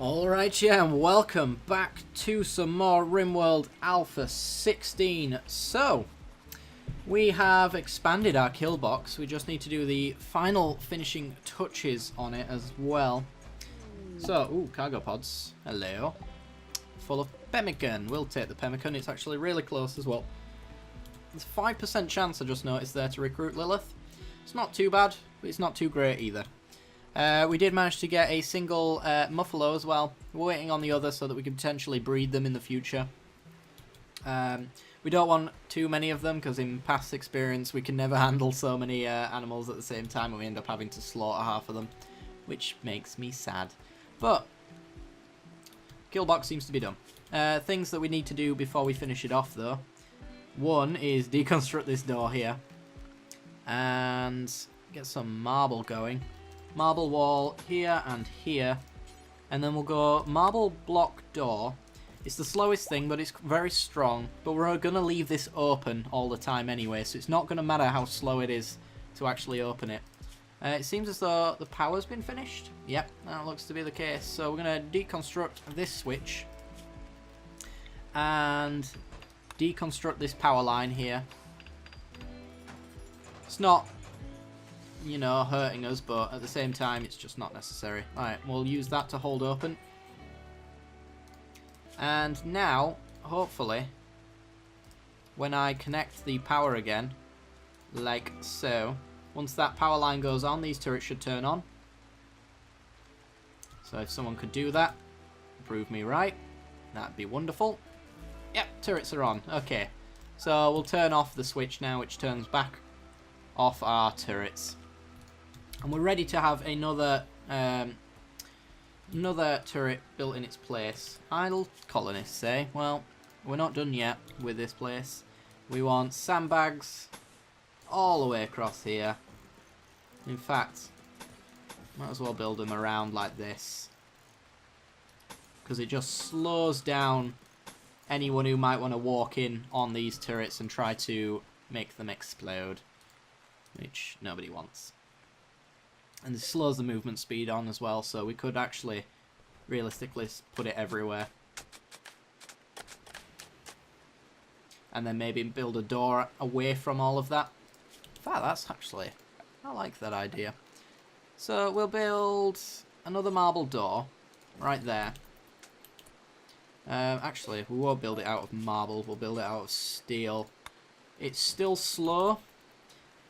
Alright, yeah, and welcome back to some more Rimworld Alpha 16. So, we have expanded our kill box. We just need to do the final finishing touches on it as well. So, ooh, cargo pods. Hello. Full of pemmican. We'll take the pemmican. It's actually really close as well. There's a 5% chance I just noticed there to recruit Lilith. It's not too bad, but it's not too great either. We did manage to get a single Muffalo as well. We're waiting on the other so that we can potentially breed them in the future. We don't want too many of them because in past experience we can never handle so many animals at the same time and we end up having to slaughter half of them, which makes me sad. But kill box seems to be done. Things that we need to do before we finish it off though. One is deconstruct this door here and get some marble going. Marble wall here and here, and then we'll go marble block door. It's the slowest thing, but it's very strong, but we're going to leave this open all the time anyway, so it's not going to matter how slow it is to actually open it. It seems as though the power's been finished. Yep, that looks to be the case. So we're going to deconstruct this switch and deconstruct this power line here. It's not, you know, hurting us, but at the same time it's just not necessary. Alright, we'll use that to hold open. And now, hopefully, when I connect the power again, like so, once that power line goes on, these turrets should turn on. So if someone could do that, prove me right, that'd be wonderful. Yep, turrets are on. Okay, so we'll turn off the switch now, which turns back off our turrets. And we're ready to have another turret built in its place. Idle colonists say, well, we're not done yet with this place. We want sandbags all the way across here. In fact, might as well build them around like this, because it just slows down anyone who might want to walk in on these turrets and try to make them explode, which nobody wants. And it slows the movement speed on as well, so we could actually realistically put it everywhere. And then maybe build a door away from all of that. In fact, that's actually, I like that idea. So we'll build another marble door right there. Actually, we won't build it out of marble, we'll build it out of steel. It's still slow,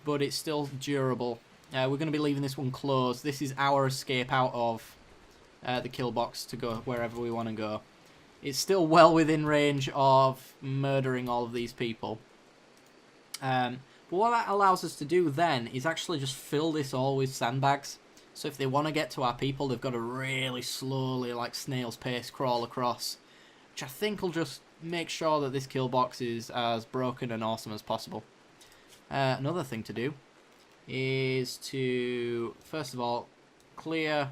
but it's still durable. We're going to be leaving this one closed. This is our escape out of the kill box to go wherever we want to go. It's still well within range of murdering all of these people. But what that allows us to do then is actually just fill this all with sandbags. So if they want to get to our people, they've got to really slowly, like snail's pace, crawl across. Which I think will just make sure that this kill box is as broken and awesome as possible. Another thing to do is to, first of all, clear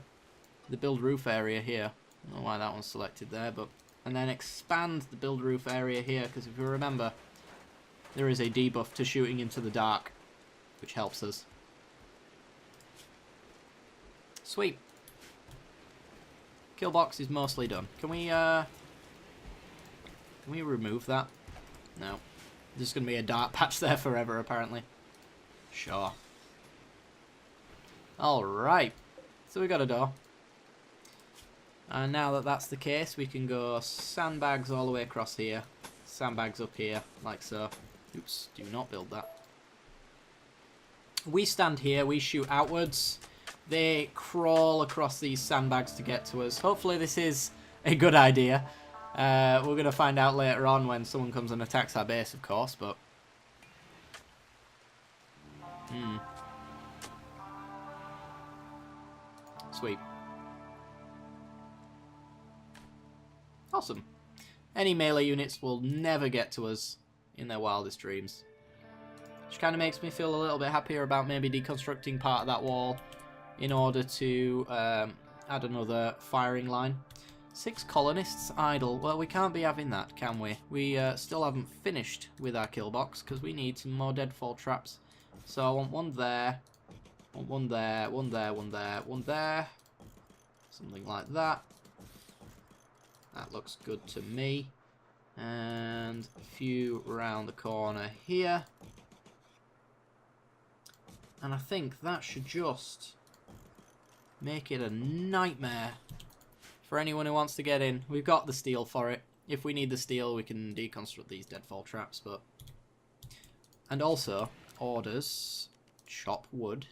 the build roof area here. I don't know why that one's selected there, but and then expand the build roof area here, because if you remember, there is a debuff to shooting into the dark, which helps us. Sweet. Kill box is mostly done. Can we remove that? No. There's going to be a dark patch there forever, apparently. Sure. Alright, so we got a door. And now that that's the case, we can go sandbags all the way across here. Sandbags up here, like so. Oops, do not build that. We stand here, we shoot outwards. They crawl across these sandbags to get to us. Hopefully this is a good idea. We're going to find out later on when someone comes and attacks our base, of course, but... Sweet. Awesome. Any melee units will never get to us in their wildest dreams. Which kind of makes me feel a little bit happier about maybe deconstructing part of that wall in order to add another firing line. 6 colonists idle. Well, we can't be having that, can we? We still haven't finished with our kill box because we need some more deadfall traps. So I want one there. One there, one there, one there, one there. Something like that. That looks good to me. And a few around the corner here. And I think that should just make it a nightmare for anyone who wants to get in. We've got the steel for it. If we need the steel, we can deconstruct these deadfall traps, but... And also, orders, chop wood,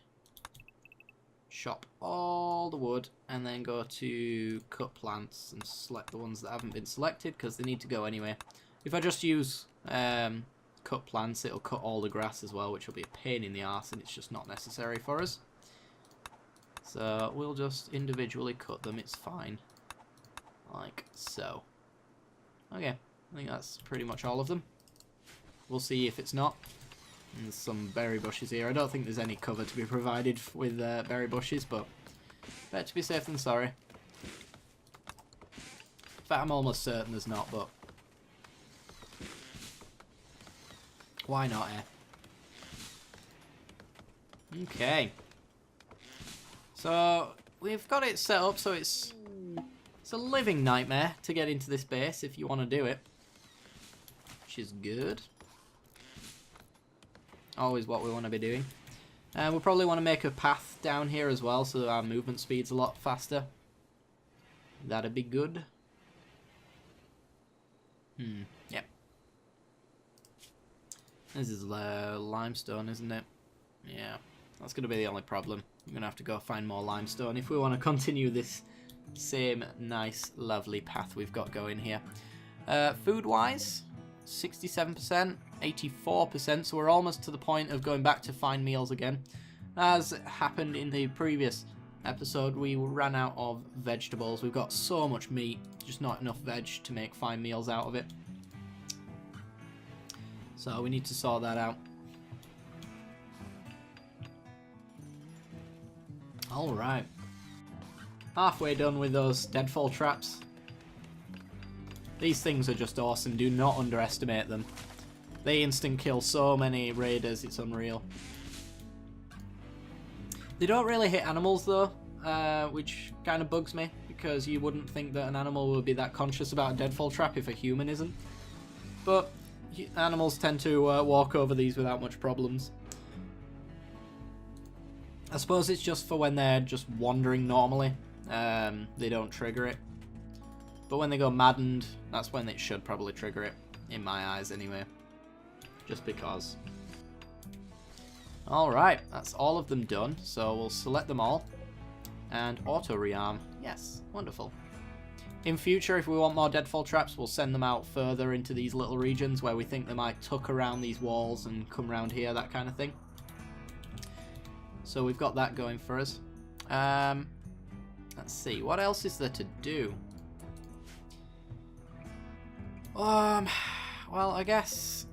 chop all the wood, and then go to cut plants and select the ones that haven't been selected, because they need to go anyway. If I just use cut plants, it'll cut all the grass as well, which will be a pain in the arse, and it's just not necessary for us. So we'll just individually cut them, it's fine. Like so. Okay, I think that's pretty much all of them. We'll see if it's not. And there's some berry bushes here. I don't think there's any cover to be provided with berry bushes, but better to be safe than sorry. In fact, I'm almost certain there's not, but why not, eh? Okay. So we've got it set up so it's a living nightmare to get into this base if you want to do it, which is good. Always what we want to be doing. And we'll probably want to make a path down here as well so that our movement speed's a lot faster. That'd be good. Yep. This is limestone, isn't it? Yeah, that's going to be the only problem. We're going to have to go find more limestone if we want to continue this same nice, lovely path we've got going here. Food-wise, 67%, 84%, so we're almost to the point of going back to fine meals again. As happened in the previous episode, we ran out of vegetables. We've got so much meat, just not enough veg to make fine meals out of it. So we need to sort that out. Alright. Halfway done with those deadfall traps. These things are just awesome. Do not underestimate them. They instant kill so many raiders, it's unreal. They don't really hit animals though, which kind of bugs me, because you wouldn't think that an animal would be that conscious about a deadfall trap if a human isn't. But animals tend to walk over these without much problems. I suppose it's just for when they're just wandering normally. They don't trigger it. But when they go maddened, that's when it should probably trigger it, in my eyes anyway. Just because. Alright, that's all of them done, so we'll select them all. And auto-rearm, yes, wonderful. In future, if we want more deadfall traps, we'll send them out further into these little regions where we think they might tuck around these walls and come around here, that kind of thing. So we've got that going for us. Let's see, what else is there to do? Well, I guess...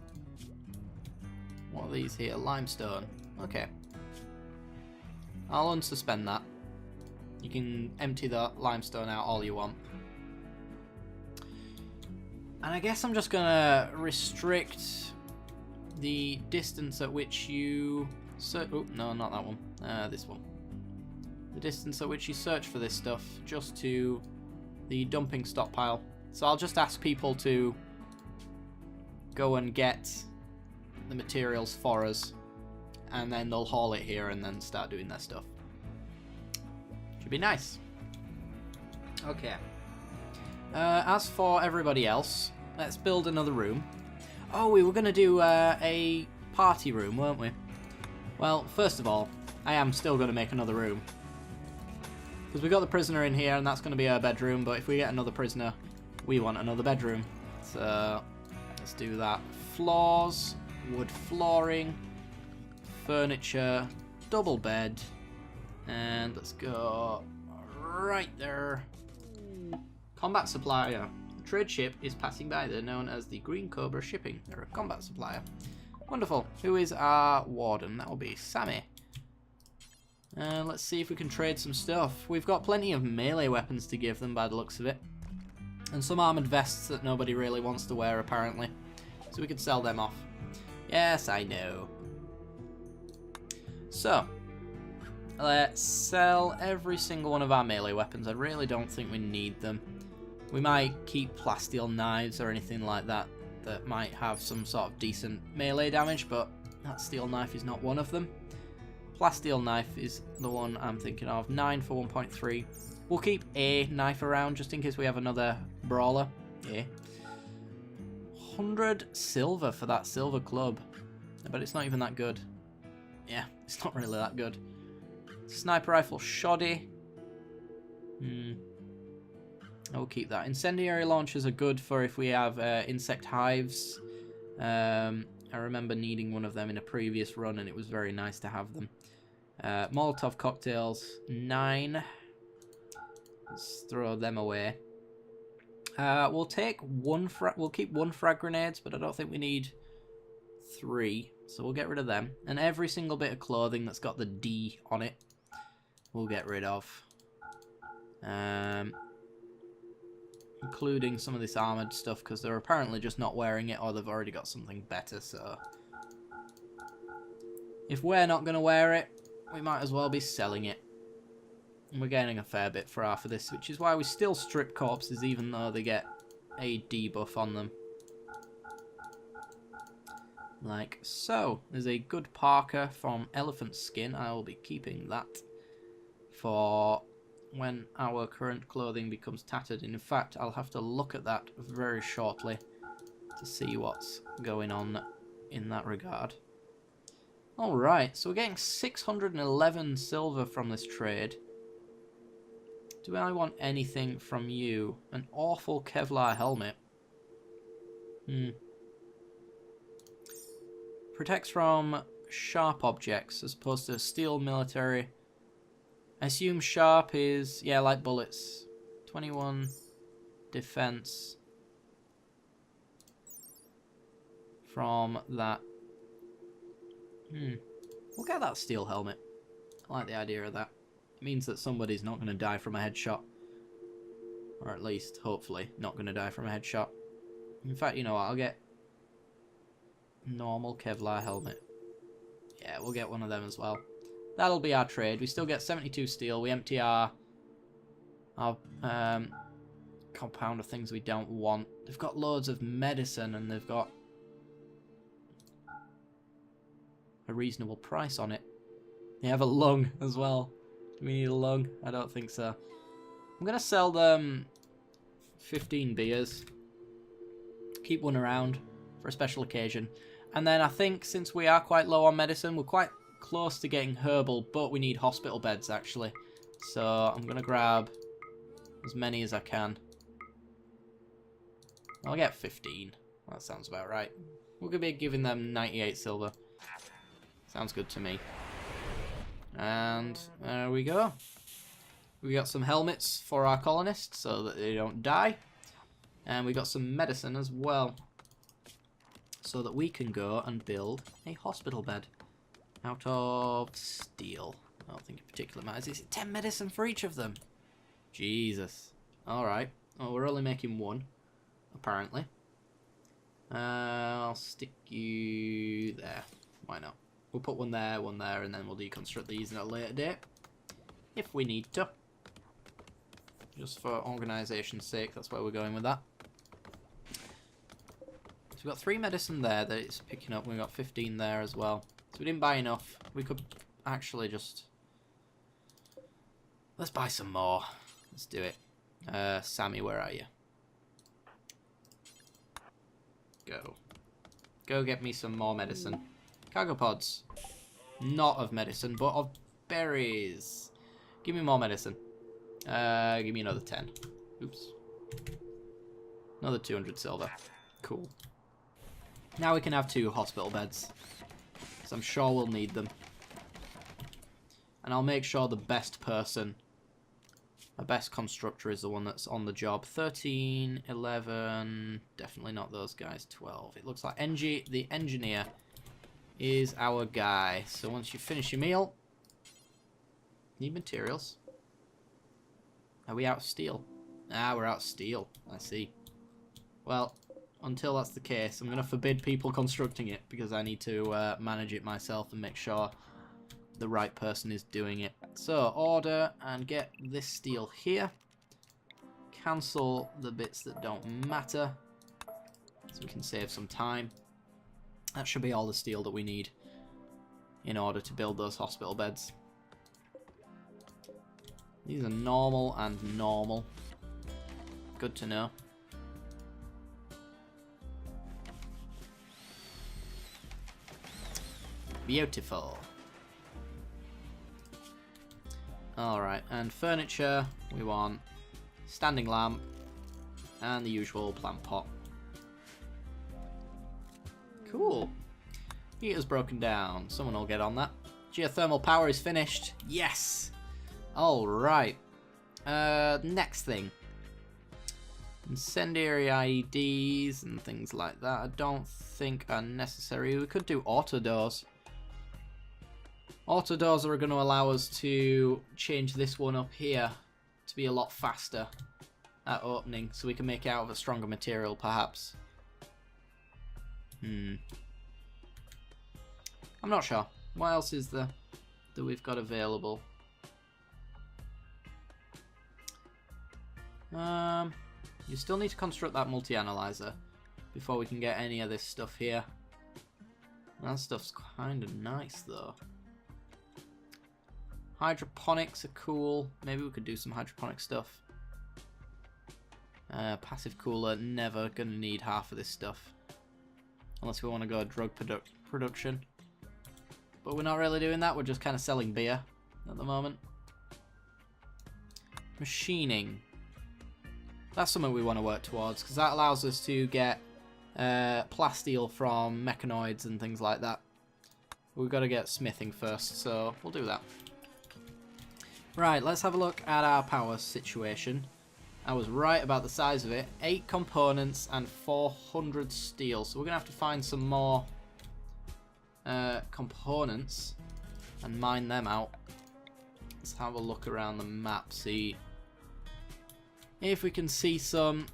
What are these here? Limestone. Okay. I'll unsuspend that. You can empty the limestone out all you want. And I guess I'm just gonna restrict the distance at which you... Oh, no, not that one. This one. The distance at which you search for this stuff, just to the dumping stockpile. So I'll just ask people to go and get the materials for us, and then they'll haul it here and then start doing their stuff. Should be nice. Okay. As for everybody else, let's build another room. Oh, we were going to do a party room, weren't we? Well, first of all, I am still going to make another room. Because we got the prisoner in here, and that's going to be our bedroom, but if we get another prisoner, we want another bedroom. So, let's do that. Floors, wood flooring, furniture, double bed, and let's go right there. Combat supplier. A trade ship is passing by. They're known as the Green Cobra Shipping. They're a combat supplier. Wonderful. Who is our warden? That will be Sammy. Let's see if we can trade some stuff. We've got plenty of melee weapons to give them by the looks of it. And some armoured vests that nobody really wants to wear, apparently. So we could sell them off. Yes, I know. So, let's sell every single one of our melee weapons. I really don't think we need them. We might keep plasteel knives or anything like that that might have some sort of decent melee damage, but that steel knife is not one of them. Plasteel knife is the one I'm thinking of. 9 for 1.3. We'll keep a knife around just in case we have another brawler. Yeah. 100 silver for that silver club. But it's not even that good. Yeah, it's not really that good. Sniper rifle shoddy. I will keep that. Incendiary launchers are good for if we have insect hives. I remember needing one of them in a previous run and it was very nice to have them. Molotov cocktails, 9. Let's throw them away. We'll take one. We'll keep 1 frag grenades, but I don't think we need 3, so we'll get rid of them. And every single bit of clothing that's got the D on it, we'll get rid of. Including some of this armoured stuff, because they're apparently just not wearing it, or they've already got something better, so... If we're not going to wear it, we might as well be selling it. And we're getting a fair bit for half of this, which is why we still strip corpses, even though they get a debuff on them. Like so. There's a good parka from elephant skin. I will be keeping that for when our current clothing becomes tattered. And in fact, I'll have to look at that very shortly to see what's going on in that regard. Alright, so we're getting 611 silver from this trade. Do I want anything from you? An awful Kevlar helmet. Protects from sharp objects as opposed to steel military. I assume sharp is, yeah, like bullets. 21 defense from that. We'll get that steel helmet. I like the idea of that. It means that somebody's not going to die from a headshot. Or at least, hopefully, not going to die from a headshot. In fact, you know what, I'll get normal Kevlar helmet. Yeah, we'll get one of them as well. That'll be our trade. We still get 72 steel. We empty our compound of things we don't want. They've got loads of medicine and they've got a reasonable price on it. They have a lung as well. Do we need a lung? I don't think so. I'm going to sell them 15 beers. Keep one around for a special occasion. And then I think since we are quite low on medicine, we're quite close to getting herbal, but we need hospital beds actually. So I'm going to grab as many as I can. I'll get 15. That sounds about right. We're going to be giving them 98 silver. Sounds good to me. And there we go. We got some helmets for our colonists so that they don't die. And we got some medicine as well. So that we can go and build a hospital bed. Out of steel. I don't think it particularly matters. Is it 10 medicine for each of them? Jesus. Alright. Oh, we're only making 1. Apparently. I'll stick you there. Why not? We'll put one there, and then we'll deconstruct these at a later date. If we need to. Just for organisation's sake, that's why we're going with that. So we've got 3 medicine there that it's picking up. We've got 15 there as well. So we didn't buy enough. We could actually just... Let's buy some more. Let's do it. Sammy, where are you? Go. Go get me some more medicine. Cargo pods. Not of medicine, but of berries. Give me more medicine. Give me another 10. Oops. Another 200 silver. Cool. Now we can have 2 hospital beds. Because I'm sure we'll need them. And I'll make sure the best person, the best constructor is the one that's on the job. 13, 11, definitely not those guys. 12. It looks like the engineer is our guy. So once you finish your meal, need materials. Are we out of steel? Ah, we're out of steel. I see. Well, until that's the case, I'm going to forbid people constructing it because I need to manage it myself and make sure the right person is doing it. So, order and get this steel here. cancel the bits that don't matter so we can save some time. That should be all the steel that we need in order to build those hospital beds. These are normal and normal. Good to know. Beautiful. Alright, and furniture, we want standing lamp and the usual plant pot. Cool. Heater's broken down. Someone will get on that. Geothermal power is finished. Yes! Alright. Next thing. Incendiary IEDs and things like that I don't think are necessary. We could do auto doors. Auto doors are going to allow us to change this one up here to be a lot faster at opening, so we can make it out of a stronger material perhaps. I'm not sure. What else is there that we've got available? You still need to construct that multi-analyzer before we can get any of this stuff here. That stuff's kind of nice though. Hydroponics are cool. Maybe we could do some hydroponic stuff. Passive cooler, never gonna need half of this stuff. Unless we want to go drug production. But we're not really doing that, we're just kind of selling beer at the moment. Machining. That's something we want to work towards, because that allows us to get plasteel from mechanoids and things like that. We've got to get smithing first, so we'll do that. Right, let's have a look at our power situation. I was right about the size of it. 8 components and 400 steel. So we're going to have to find some more components and mine them out. Let's have a look around the map, see if we can see some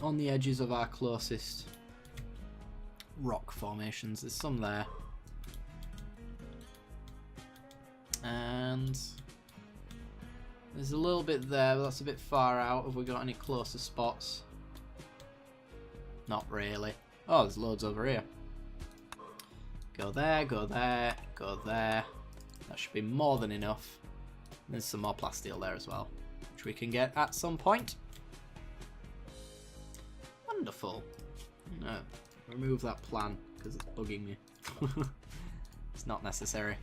on the edges of our closest rock formations. There's some there. And there's a little bit there, but that's a bit far out. Have we got any closer spots? Not really. Oh, there's loads over here. Go there, go there, go there. That should be more than enough. There's some more plasteel there as well, which we can get at some point. Wonderful. No, remove that plan because it's bugging me. It's not necessary.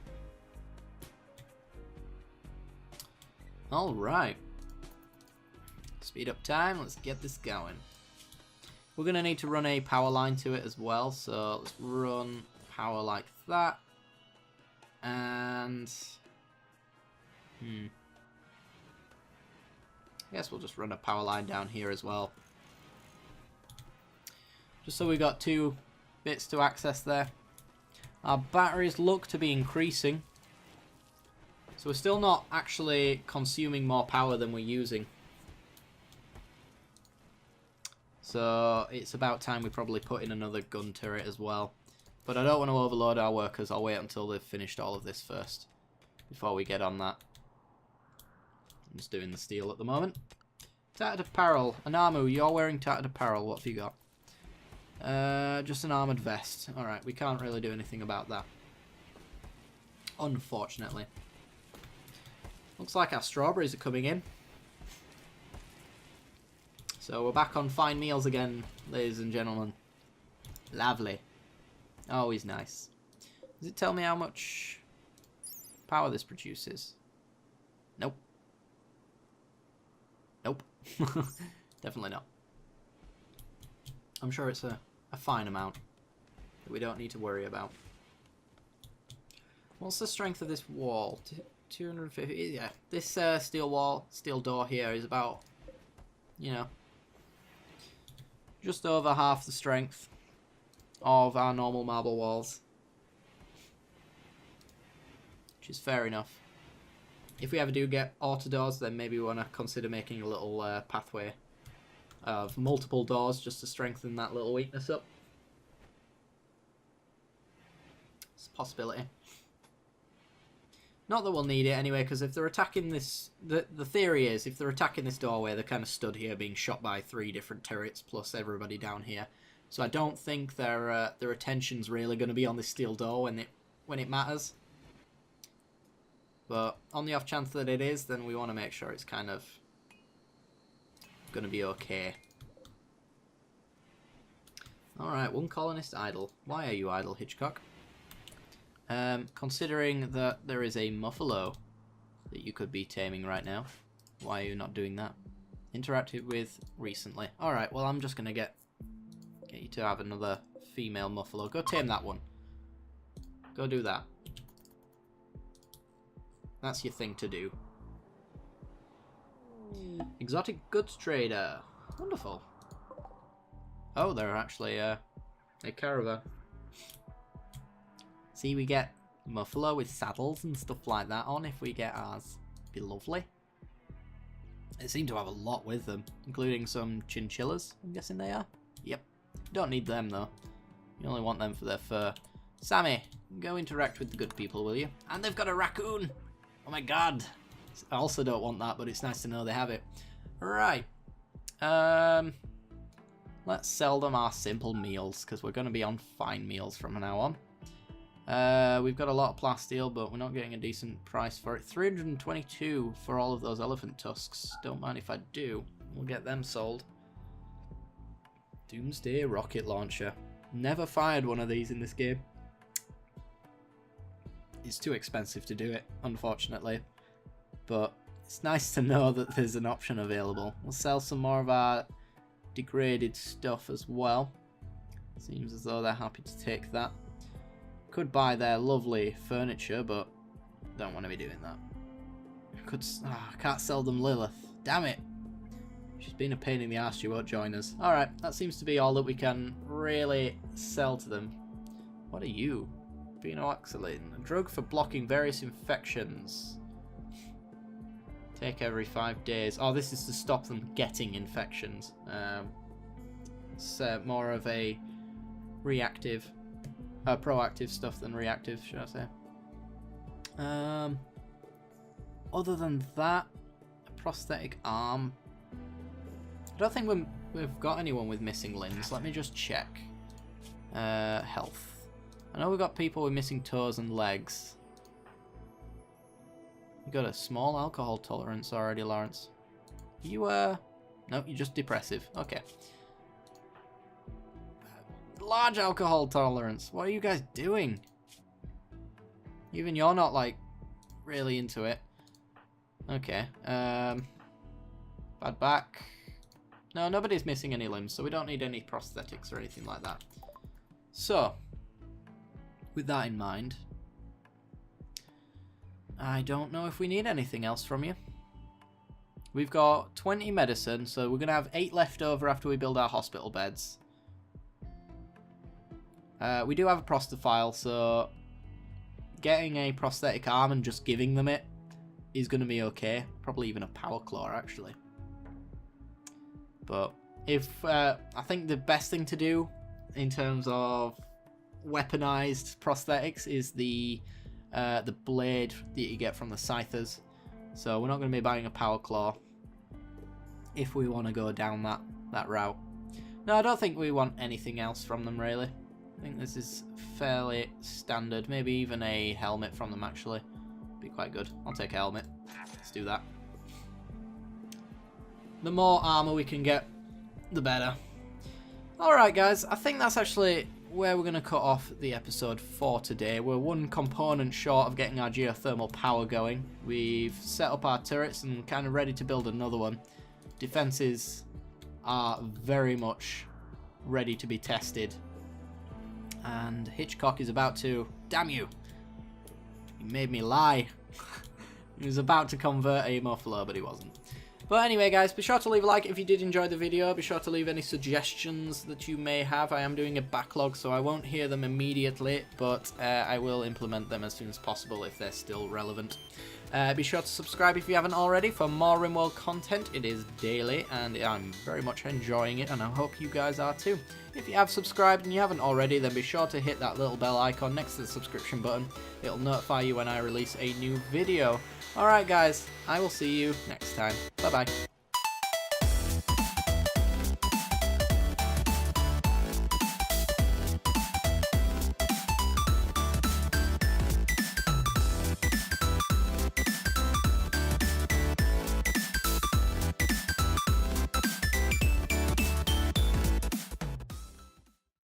Alright. Speed up time, let's get this going. We're going to need to run a power line to it as well, so let's run power like that. And... I guess we'll just run a power line down here as well. Just so we got 2 bits to access there. Our batteries look to be increasing. So we're still not actually consuming more power than we're using. So it's about time we probably put in another gun turret as well. But I don't want to overload our workers. I'll wait until they've finished all of this first before we get on that. I'm just doing the steel at the moment. Tattered apparel. Anamu, you're wearing tattered apparel. What have you got? Just an armoured vest. Alright, we can't really do anything about that. Unfortunately. Looks like our strawberries are coming in. So we're back on fine meals again, ladies and gentlemen. Lovely. Always nice. Does it tell me how much power this produces? Nope. Nope. Definitely not. I'm sure it's a fine amount that we don't need to worry about. What's the strength of this wall? 250. Yeah, this steel door here is about, you know, just over half the strength of our normal marble walls, which is fair enough. If we ever do get auto doors, then maybe we want to consider making a little pathway of multiple doors just to strengthen that little weakness up. It's a possibility. Not that we'll need it anyway, because if they're attacking this... The theory is, if they're attacking this doorway, they're kind of stood here being shot by 3 different turrets, plus everybody down here. So I don't think their attention's really going to be on this steel door when it matters. But on the off chance that it is, then we want to make sure it's kind of going to be okay. Alright, 1 colonist idle. Why are you idle, Hitchcock? Considering that there is a muffalo that you could be taming right now, why are you not doing that? Interacted with recently. Alright, well I'm just going to get you to have another female muffalo. Go tame that one. Go do that. That's your thing to do. Exotic goods trader. Wonderful. Oh, they're actually a caravan. See, we get muffalo with saddles and stuff like that on if we get ours. Be lovely. They seem to have a lot with them, including some chinchillas, I'm guessing they are. Yep. Don't need them, though. You only want them for their fur. Sammy, go interact with the good people, will you? And they've got a raccoon! Oh my god! I also don't want that, but it's nice to know they have it. Right. Let's sell them our simple meals, because we're going to be on fine meals from now on. We've got a lot of plasteel, but we're not getting a decent price for it. 322 for all of those elephant tusks. Don't mind if I do. We'll get them sold. Doomsday rocket launcher. Never fired one of these in this game. It's too expensive to do it, unfortunately. But it's nice to know that there's an option available. We'll sell some more of our degraded stuff as well. Seems as though they're happy to take that. Could buy their lovely furniture, but don't want to be doing that. I can't sell them Lilith. Damn it. She's been a pain in the ass. She won't join us. Alright, that seems to be all that we can really sell to them. What are you? Phenoxylin. A drug for blocking various infections. Take every 5 days. Oh, this is to stop them getting infections. It's more of a reactive... proactive stuff than reactive, should I say. Other than that, a prosthetic arm. I don't think we've got anyone with missing limbs. Let me just check. Health. I know we've got people with missing toes and legs. You got a small alcohol tolerance already, Lawrence. You, no, you're just depressive. Okay. Large alcohol tolerance. What are you guys doing? Even you're not, like, really into it. Okay. Bad back. No, nobody's missing any limbs, so we don't need any prosthetics or anything like that. So, with that in mind, I don't know if we need anything else from you. We've got 20 medicine, so we're going to have 8 left over after we build our hospital beds. We do have a prostophile, so getting a prosthetic arm and just giving them it is going to be okay. Probably even a power claw, actually. But if I think the best thing to do in terms of weaponized prosthetics is the blade that you get from the scythers. So we're not going to be buying a power claw if we want to go down that route. No, I don't think we want anything else from them, really. I think this is fairly standard. Maybe even a helmet from them, actually. Be quite good. I'll take a helmet. Let's do that. The more armor we can get, the better. Alright, guys. I think that's actually where we're going to cut off the episode for today. We're 1 component short of getting our geothermal power going. We've set up our turrets and kind of ready to build another one. Defenses are very much ready to be tested. And Hitchcock is about to... Damn you! He made me lie. He was about to convert a muffalo, but he wasn't. But anyway, guys, be sure to leave a like if you did enjoy the video. Be sure to leave any suggestions that you may have. I am doing a backlog, so I won't hear them immediately, but I will implement them as soon as possible if they're still relevant. Be sure to subscribe if you haven't already for more Rimworld content. It is daily, and I'm very much enjoying it, and I hope you guys are too. If you have subscribed and you haven't already, then be sure to hit that little bell icon next to the subscription button. It'll notify you when I release a new video. Alright guys, I will see you next time. Bye bye.